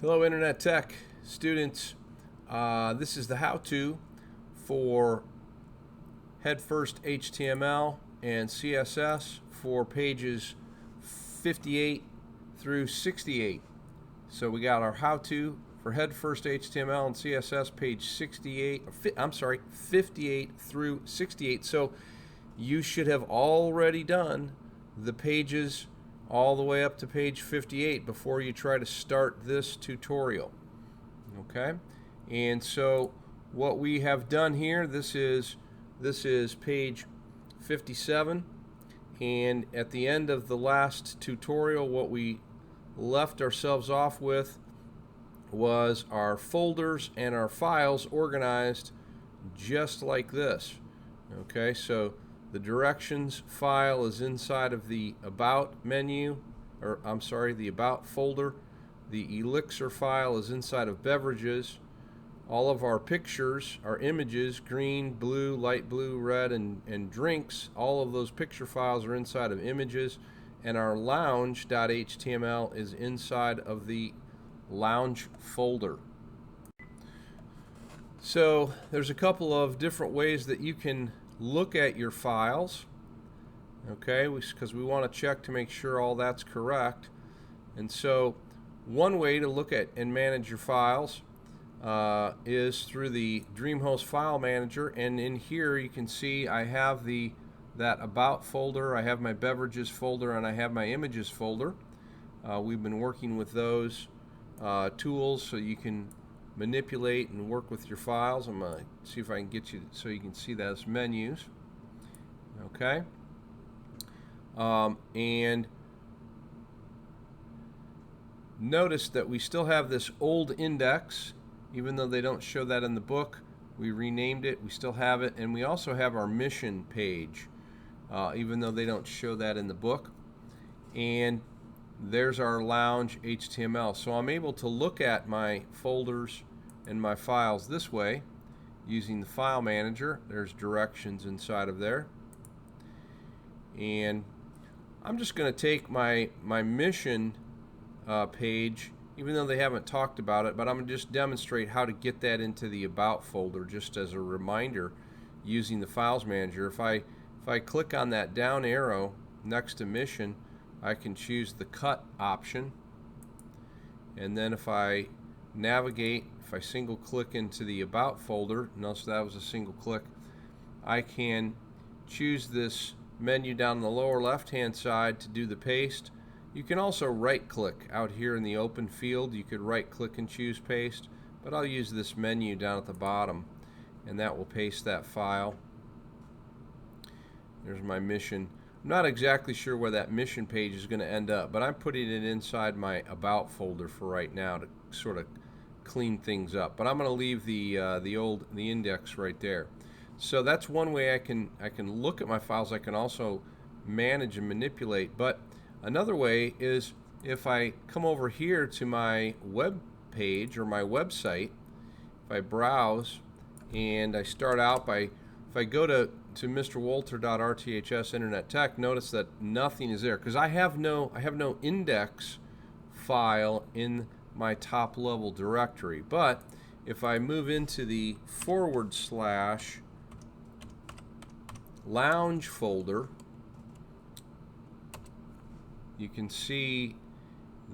Hello Internet Tech students. This is the how-to for Head First HTML and CSS for pages 58 through 68. So we got our how-to for Head First HTML and CSS page 58 through 68. So you should have already done the pages all the way up to page 58 before you try to start this tutorial. Okay, and so what we have done here, this is page 57, and at the end of the last tutorial what we left ourselves off with was our folders and our files organized just like this. Okay, so the directions file is inside of the About menu, or I'm sorry, the About folder. The Elixir file is inside of Beverages. All of our pictures, our images, green, blue, light blue, red, and drinks, all of those picture files are inside of Images. And our lounge.html is inside of the Lounge folder. So there's a couple of different ways that you can look at your files, okay, because we want to check to make sure all that's correct. And so one way to look at and manage your files is through the DreamHost File Manager, and in here you can see I have that About folder, I have my Beverages folder, and I have my Images folder. We've been working with those tools so you can manipulate and work with your files. I'm going to see if I can get you so you can see those menus. Okay. And notice that we still have this old index, even though they don't show that in the book. We renamed it, we still have it, and we also have our mission page, even though they don't show that in the book. And there's our Lounge HTML. So I'm able to look at my folders and my files this way using the File Manager. There's directions inside of there. And I'm just going to take my mission page, even though they haven't talked about it, but I'm going to just demonstrate how to get that into the About folder just as a reminder using the Files Manager. If I click on that down arrow next to mission, I can choose the cut option, and then if I navigate, if I single click into the About folder, notice that was a single click, I can choose this menu down in the lower left hand side to do the paste. You can also right click out here in the open field. You could right click and choose paste, but I'll use this menu down at the bottom, and that will paste that file. There's my mission. I'm not exactly sure where that mission page is going to end up, but I'm putting it inside my About folder for right now to sort of clean things up. But I'm going to leave the index right there. So that's one way I can look at my files. I can also manage and manipulate. But another way is if I come over here to my web page or my website, if I browse and I start out by, if I go to mrwalter.rths Internet Tech, notice that nothing is there because I have no index file in my top level directory. But if I move into the /lounge folder, you can see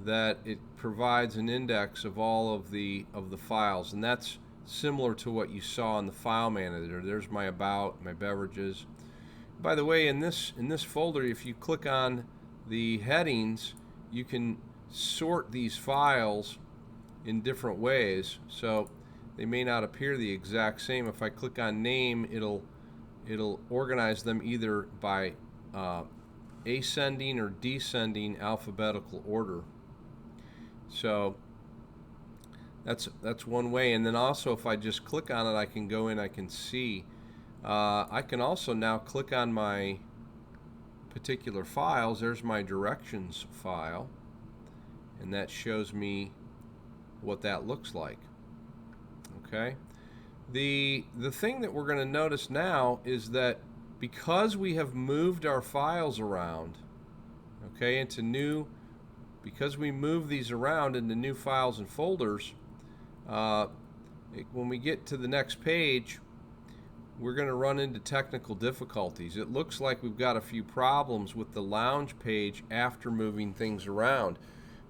that it provides an index of all of the files, and that's similar to what you saw in the File Manager. There's my About, my Beverages. By the way, in this folder, if you click on the headings, you can sort these files in different ways. So they may not appear the exact same. If I click on name, it'll organize them either by ascending or descending alphabetical order. So that's one way. And then also if I just click on it, I can go in, I can see. I can also now click on my particular files. There's my directions file, and that shows me what that looks like. Okay. The thing that we're going to notice now is that because we have moved our files around, okay, into new because we move these around into new files and folders, when we get to the next page, we're going to run into technical difficulties. It looks like we've got a few problems with the lounge page after moving things around.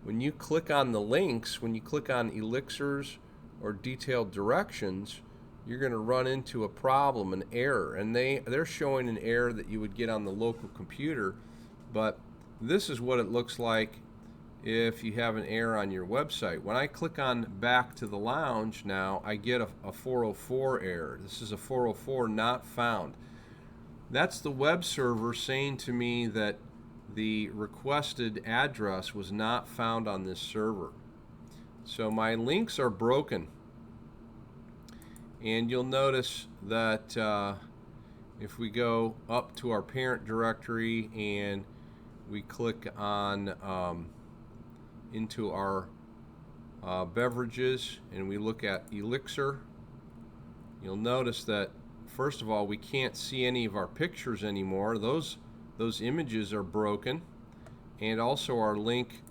When you click on the links, when you click on elixirs or detailed directions, you're going to run into a problem, an error, and they're showing an error that you would get on the local computer, but this is what it looks like if you have an error on your website. When I click on back to the lounge now, I get a 404 error. This is a 404 not found. That's the web server saying to me that the requested address was not found on this server. So my links are broken. And you'll notice that if we go up to our parent directory and we click on into our beverages and we look at Elixir, you'll notice that first of all we can't see any of our pictures anymore. Those images are broken, and also our link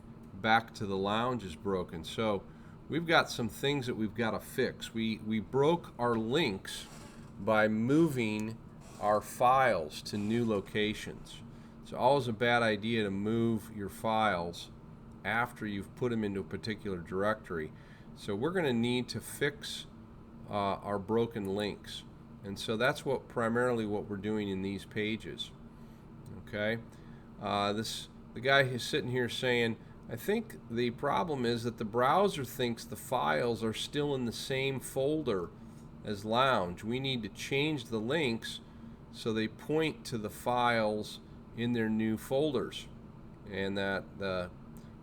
back to the lounge is broken. So we've got some things that we've got to fix. We broke our links by moving our files to new locations. It's always a bad idea to move your files after you've put them into a particular directory. So we're going to need to fix our broken links. And so that's primarily what we're doing in these pages. Okay? The guy who's sitting here saying, I think the problem is that the browser thinks the files are still in the same folder as Lounge. We need to change the links so they point to the files in their new folders. And that the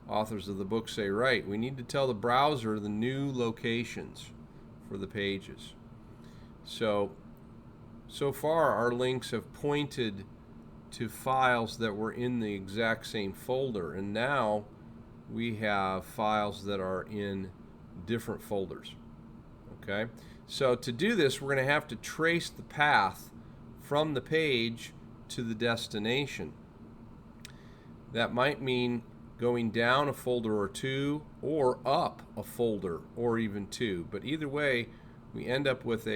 authors of the book say, right, we need to tell the browser the new locations for the pages. So far our links have pointed to files that were in the exact same folder, and now we have files that are in different folders. Okay, so to do this we're going to have to trace the path from the page to the destination. That might mean going down a folder or two, or up a folder or even two, but either way we end up with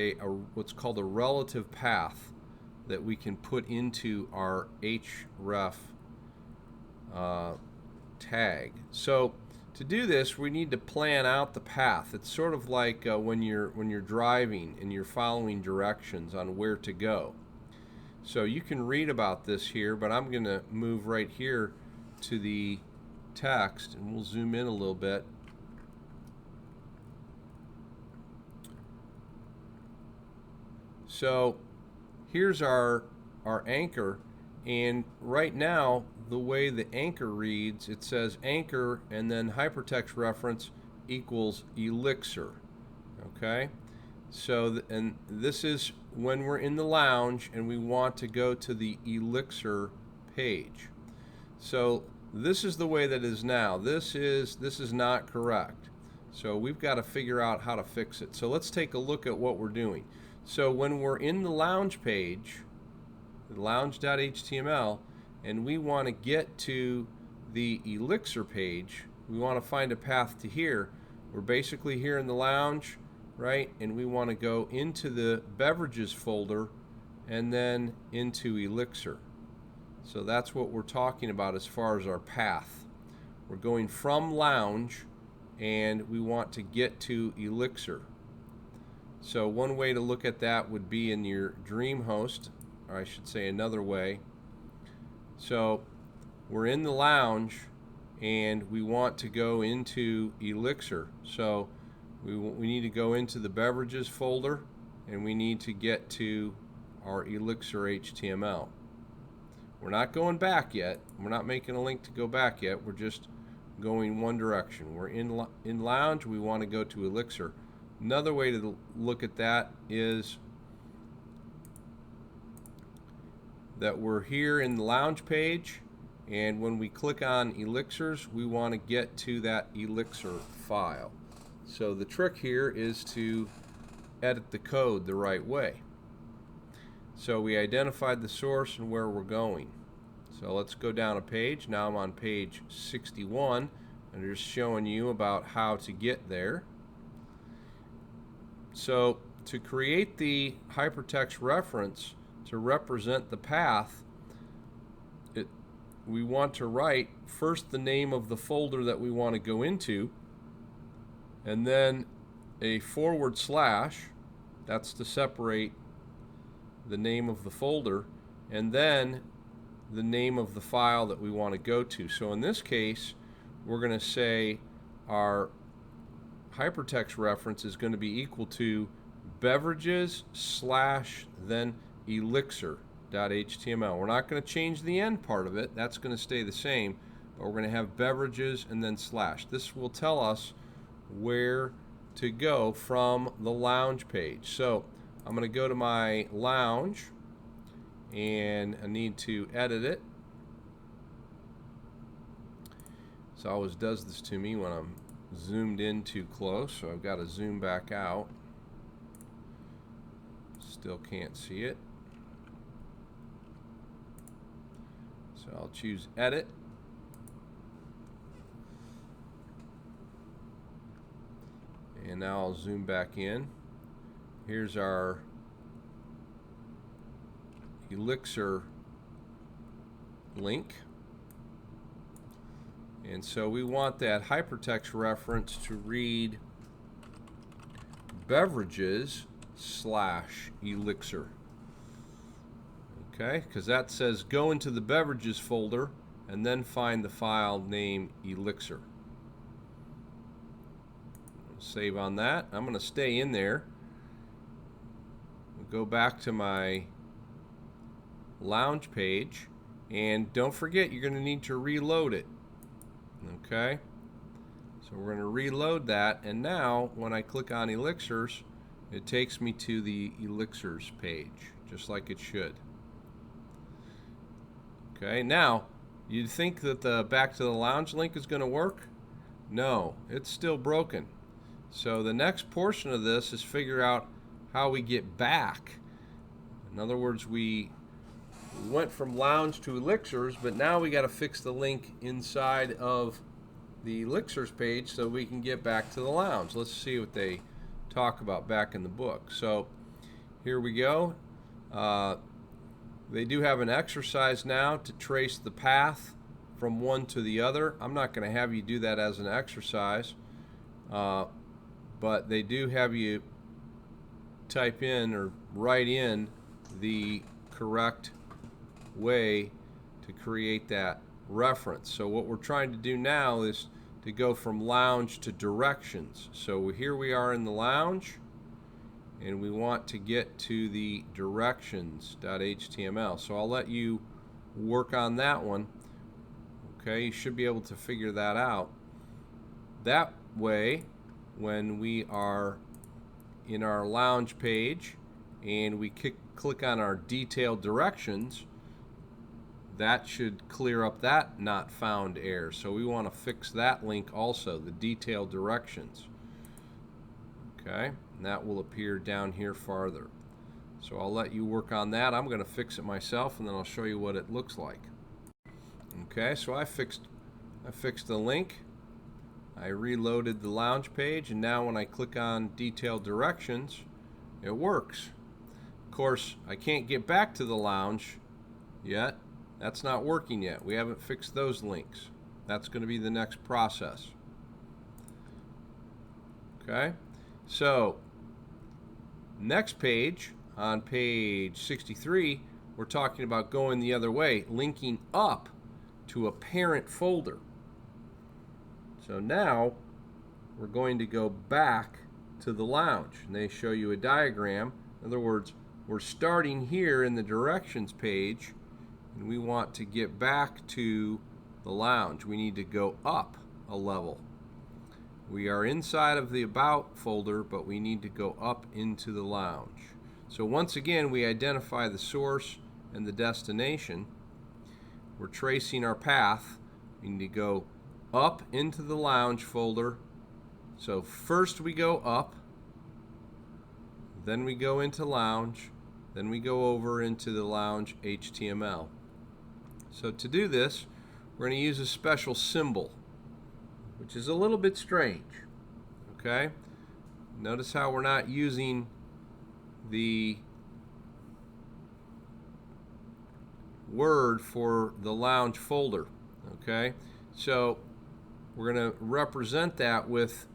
what's called a relative path that we can put into our href tag. So to do this we need to plan out the path. It's sort of like when you're driving and you're following directions on where to go. So you can read about this here, but I'm going to move right here to the text and we'll zoom in a little bit. So here's our anchor, and right now the way the anchor reads, it says anchor and then hypertext reference equals Elixir. Okay, so and this is when we're in the lounge and we want to go to the Elixir page. So this is the way that is now. This is not correct. So we've got to figure out how to fix it. So let's take a look at what we're doing. So when we're in the lounge page, lounge.html, and we want to get to the Elixir page, we want to find a path to here. We're basically here in the lounge, right? And we want to go into the beverages folder and then into Elixir. So that's what we're talking about as far as our path. We're going from lounge and we want to get to Elixir. So one way to look at that would be in your dream host, or I should say another way. So we're in the lounge and we want to go into Elixir. So we need to go into the beverages folder and we need to get to our Elixir HTML. We're not going back yet. We're not making a link to go back yet. We're just going one direction. We're in lounge. We want to go to Elixir. Another way to look at that is that we're here in the lounge page, and when we click on elixirs, we want to get to that Elixir file. So the trick here is to edit the code the right way. So we identified the source and where we're going. So let's go down a page. Now I'm on page 61. I'm just showing you about how to get there. So to create the hypertext reference to represent the path, we want to write first the name of the folder that we want to go into, and then a /, that's to separate the name of the folder, and then the name of the file that we want to go to. So in this case, we're going to say our hypertext reference is going to be equal to beverages / then elixir.html. We're not going to change the end part of it. That's going to stay the same, but we're going to have beverages and then /. This will tell us where to go from the lounge page. So I'm going to go to my lounge, and I need to edit it. So it always does this to me when I'm zoomed in too close, so I've got to zoom back out. Still can't see it. So I'll choose edit. And now I'll zoom back in. Here's our Elixir link. And so we want that hypertext reference to read beverages / elixir. Okay, because that says go into the beverages folder and then find the file name elixir. Save on that. I'm going to stay in there. We'll go back to my lounge page, and don't forget you're going to need to reload it. Okay, so we're going to reload that, and now when I click on elixirs, it takes me to the elixirs page, just like it should. Okay, now you'd think that the back to the lounge link is going to work. No, it's still broken. So the next portion of this is figure out how we get back. In other words, we went from lounge to elixirs, but now we got to fix the link inside of the elixirs page so we can get back to the lounge. Let's see what they talk about back in the book. So here we go. They do have an exercise now to trace the path from one to the other. I'm not going to have you do that as an exercise, but they do have you type in or write in the correct way to create that reference. So what we're trying to do now is to go from lounge to directions. So here we are in the lounge, and we want to get to the directions.html. So I'll let you work on that one. Okay, you should be able to figure that out. That way, when we are in our lounge page and we click on our detailed directions, that should clear up that not found error. So we want to fix that link also, the detailed directions. Okay, and that will appear down here farther. So I'll let you work on that. I'm going to fix it myself, and then I'll show you what it looks like. Okay, so I fixed the link. I reloaded the lounge page, and now when I click on detailed directions, it works. Of course, I can't get back to the lounge yet. That's not working yet. We haven't fixed those links. That's going to be the next process. Okay, so next page, on page 63, we're talking about going the other way, linking up to a parent folder. So now we're going to go back to the lounge, and they show you a diagram. In other words, we're starting here in the directions page, and we want to get back to the lounge. We need to go up a level. We are inside of the About folder, but we need to go up into the lounge. So once again, we identify the source and the destination. We're tracing our path. We need to go up into the lounge folder. So first we go up, then we go into lounge, then we go over into the lounge HTML. So to do this, we're going to use a special symbol. which is a little bit strange. Okay? Notice how we're not using the word for the lounge folder. Okay? So we're going to represent that with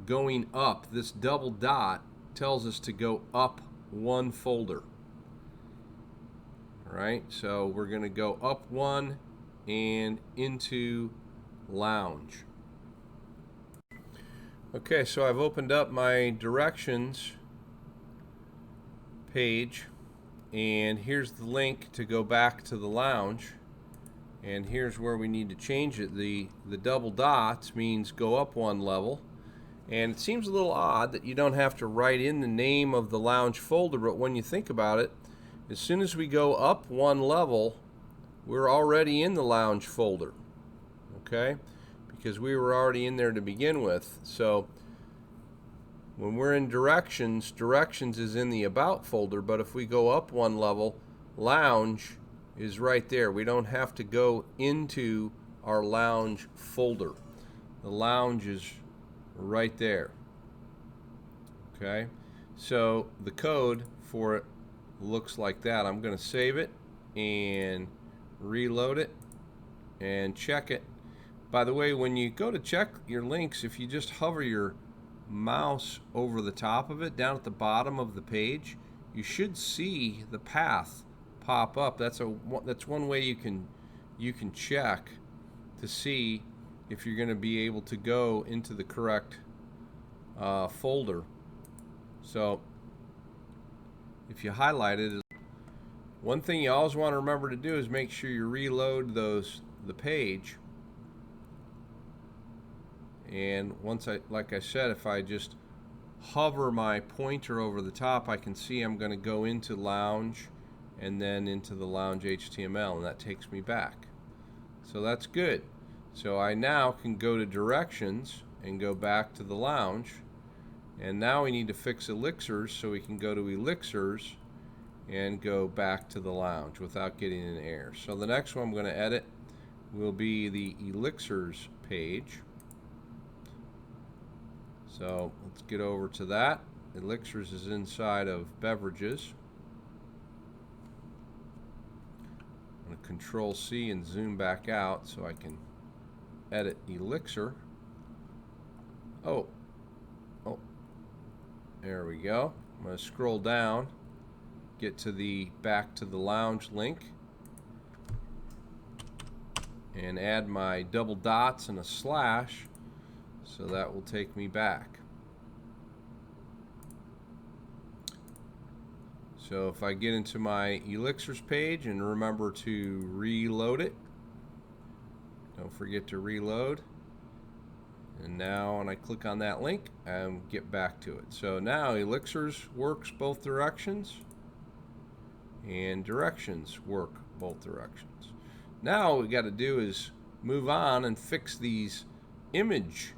going up. This double dot tells us to go up one folder. All right? So we're going to go up one and into lounge. Okay, so I've opened up my directions page, and here's the link to go back to the lounge, and here's where we need to change it. The double dots means go up one level, and it seems a little odd that you don't have to write in the name of the lounge folder, but when you think about it, as soon as we go up one level, we're already in the lounge folder, okay? Because we were already in there to begin with. So when we're in directions, directions is in the about folder, but if we go up one level, lounge is right there. We don't have to go into our lounge folder. The lounge is right there. Okay, so the code for it looks like that. I'm going to save it and reload it and check it. By the way, when you go to check your links, if you just hover your mouse over the top of it, down at the bottom of the page, you should see the path pop up. That's one way you can check to see if you're going to be able to go into the correct folder. So if you highlight it, one thing you always want to remember to do is make sure you reload the page. And once like I said, if I just hover my pointer over the top, I can see I'm going to go into lounge and then into the lounge HTML, and that takes me back. So that's good. So I now can go to directions and go back to the lounge, and now we need to fix elixirs, so we can go to elixirs and go back to the lounge without getting an error. So the next one I'm going to edit will be the elixirs page. So let's get over to that. Elixirs is inside of beverages. I'm going to Control C and zoom back out so I can edit elixir. Oh, there we go. I'm going to scroll down, get to the back to the lounge link, and add my double dots and a slash. So that will take me back. So if I get into my elixirs page and remember to reload it, don't forget to reload. And now when I click on that link, I get back to it. So now elixirs works both directions, and directions work both directions. Now what we got to do is move on and fix these image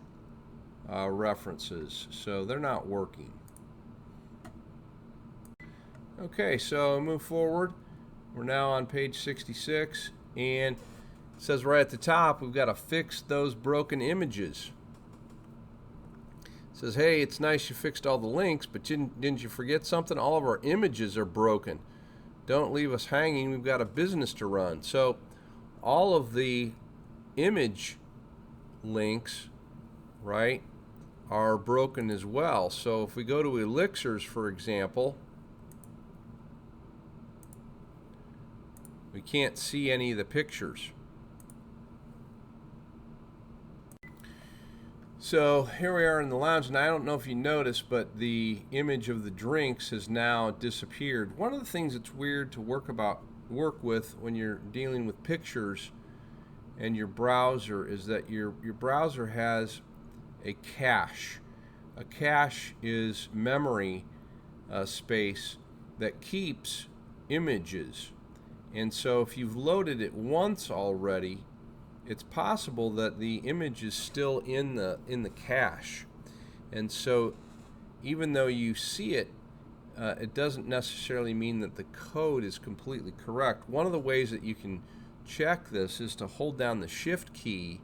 references, so they're not working. Okay, so move forward. We're now on page 66, and it says right at the top we've got to fix those broken images. It says, hey, it's nice you fixed all the links, but didn't you forget something? All of our images are broken. Don't leave us hanging. We've got a business to run. So all of the image links, right, are broken as well. So if we go to elixirs, for example, we can't see any of the pictures. So here we are in the lounge, and I don't know if you noticed, but the image of the drinks has now disappeared. One of the things that's weird to work with when you're dealing with pictures and your browser is that your browser has a cache. A cache is memory space that keeps images. And so if you've loaded it once already, it's possible that the image is still in the cache. And so even though you see it, it doesn't necessarily mean that the code is completely correct. One of the ways that you can check this is to hold down the Shift key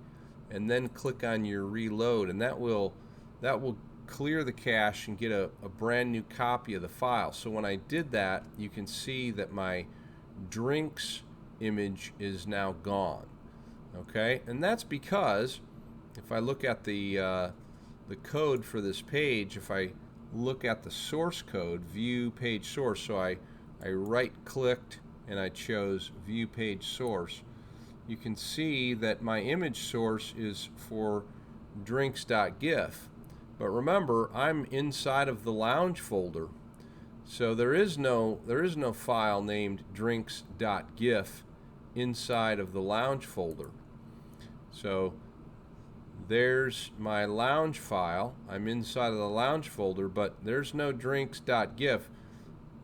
and then click on your reload, and that will clear the cache and get a brand new copy of the file. So when I did that, you can see that my drinks image is now gone. Okay, and that's because if I look at the code for this page, if I look at the source code, view page source, so I right-clicked and I chose view page source, you can see that my image source is for drinks.gif. But remember, I'm inside of the lounge folder, so there is no file named drinks.gif inside of the lounge folder. So there's my lounge file. I'm inside of the lounge folder, but there's no drinks.gif.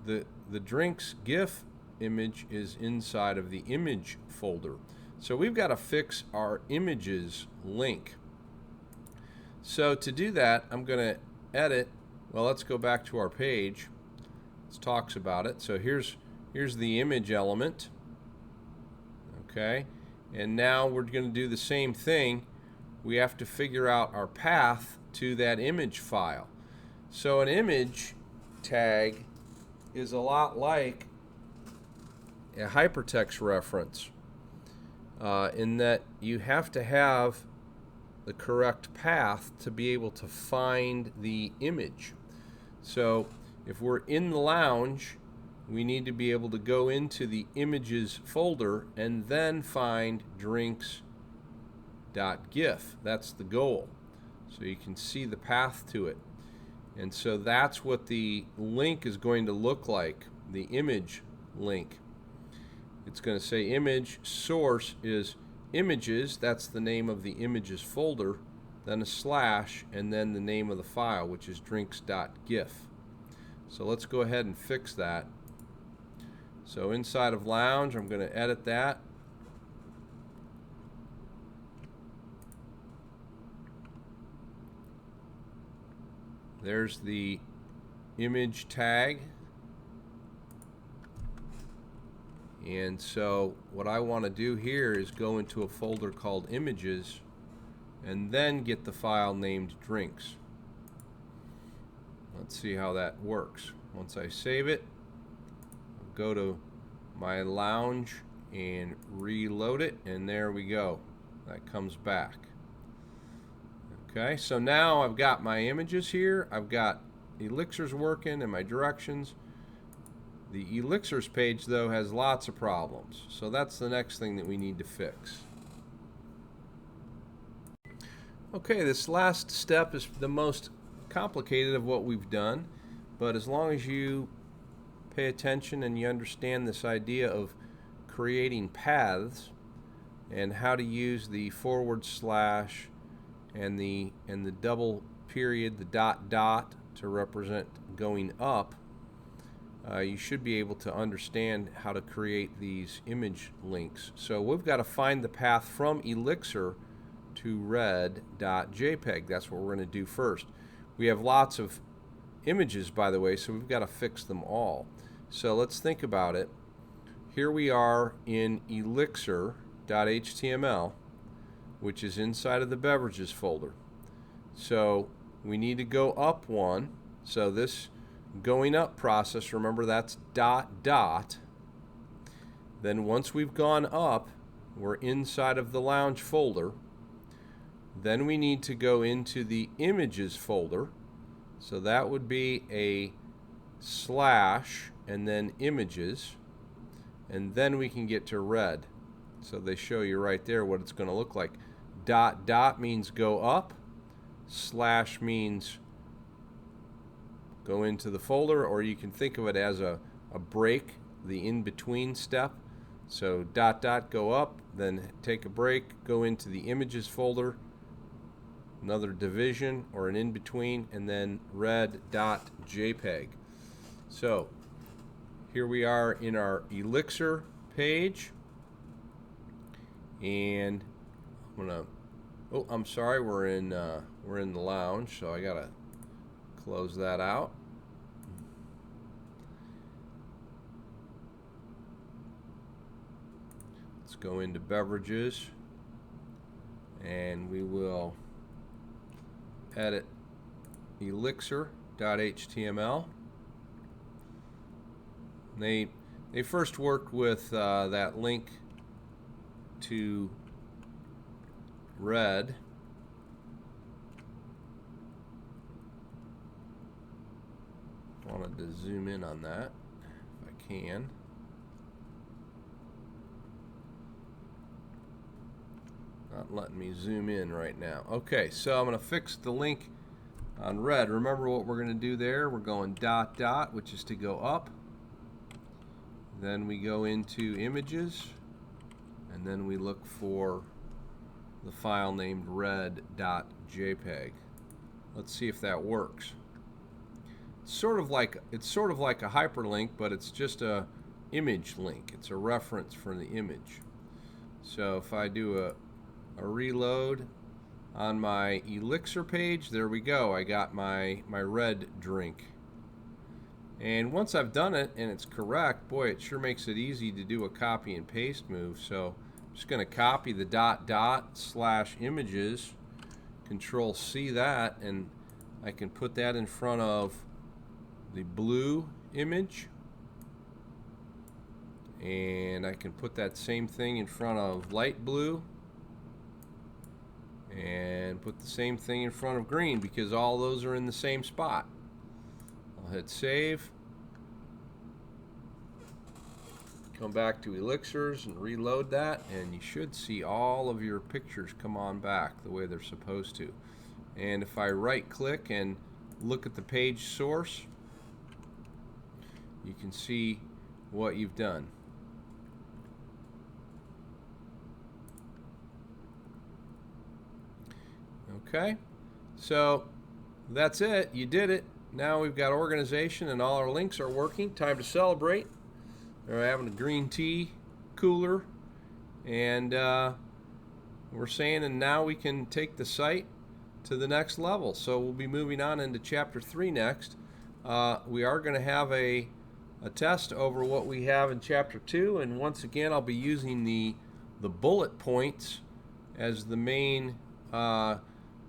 The drinks GIF image is inside of the image folder. So we've got to fix our images link. So to do that, I'm going to edit. Well, let's go back to our page. It talks about it. So here's the image element. Okay, and now we're going to do the same thing. We have to figure out our path to that image file. So an image tag is a lot like a hypertext reference in that you have to have the correct path to be able to find the image. So if we're in the lounge, we need to be able to go into the images folder and then find drinks.gif. That's the goal. So you can see the path to it. And so that's what the link is going to look like, the image link. It's going to say image source is images, that's the name of the images folder, then a slash, and then the name of the file, which is drinks.gif. So let's go ahead and fix that. So inside of lounge, I'm going to edit that. There's the image tag. And so what I want to do here is go into a folder called images and then get the file named drinks. Let's see how that works. Once I save it, I'll go to my lounge and reload it, and there we go. That comes back. Okay, so now I've got my images here. I've got Elixirs working and my directions. The Elixirs page, though, has lots of problems. So that's the next thing that we need to fix. Okay, this last step is the most complicated of what we've done, but as long as you pay attention and you understand this idea of creating paths and how to use the / and the double period, the dot to represent going up, you should be able to understand how to create these image links. So we've got to find the path from Elixir to red.jpg. That's what we're going to do first. We have lots of images, by the way, so we've got to fix them all. So let's think about it. Here we are in elixir.html, which is inside of the beverages folder. So we need to go up one. So this going up process, remember that's dot. Then once we've gone up, we're inside of the lounge folder. Then we need to go into the images folder. So that would be a slash and then images. And then we can get to red. So they show you right there what it's going to look like. Dot means go up. Slash means go into the folder, or you can think of it as a break, the in-between step. So dot go up, then take a break, go into the images folder, another division or an in-between, and then red.jpg. So here we are in our Elixir page, and I'm gonna, oh, I'm sorry, we're in the lounge, so I gotta close that out. Let's go into beverages and we will edit elixir.html. They first worked with that link to red. I wanted to zoom in on that if I can. Not letting me zoom in right now. Okay, so I'm going to fix the link on red. Remember what we're going to do there? We're going ... which is to go up. Then we go into images, and then we look for the file named red.jpg. Let's see if that works. It's sort of like a hyperlink, but it's just a image link. It's a reference for the image. So if I do a reload on my Elixir page, there we go. I got my red drink. And once I've done it and it's correct, boy, it sure makes it easy to do a copy and paste move. So I'm just going to copy the ... / images, Control C that, and I can put that in front of the blue image, and I can put that same thing in front of light blue, and put the same thing in front of green, because all those are in the same spot. I'll hit save, come back to Elixirs and reload that, and you should see all of your pictures come on back the way they're supposed to. And if I right click and look at the page source, you can see what you've done. Okay, so that's it. You did it. Now we've got organization and all our links are working. Time to celebrate. We're having a green tea cooler, and we're saying, and now we can take the site to the next level. So we'll be moving on into Chapter 3 next. We are going to have a test over what we have in Chapter 2, and once again I'll be using the bullet points as the main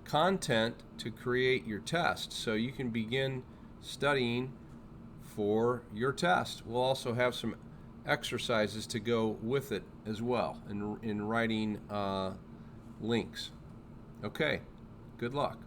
content to create your test, so you can begin studying for your test. We'll also have some exercises to go with it as well in writing links. Okay, good luck.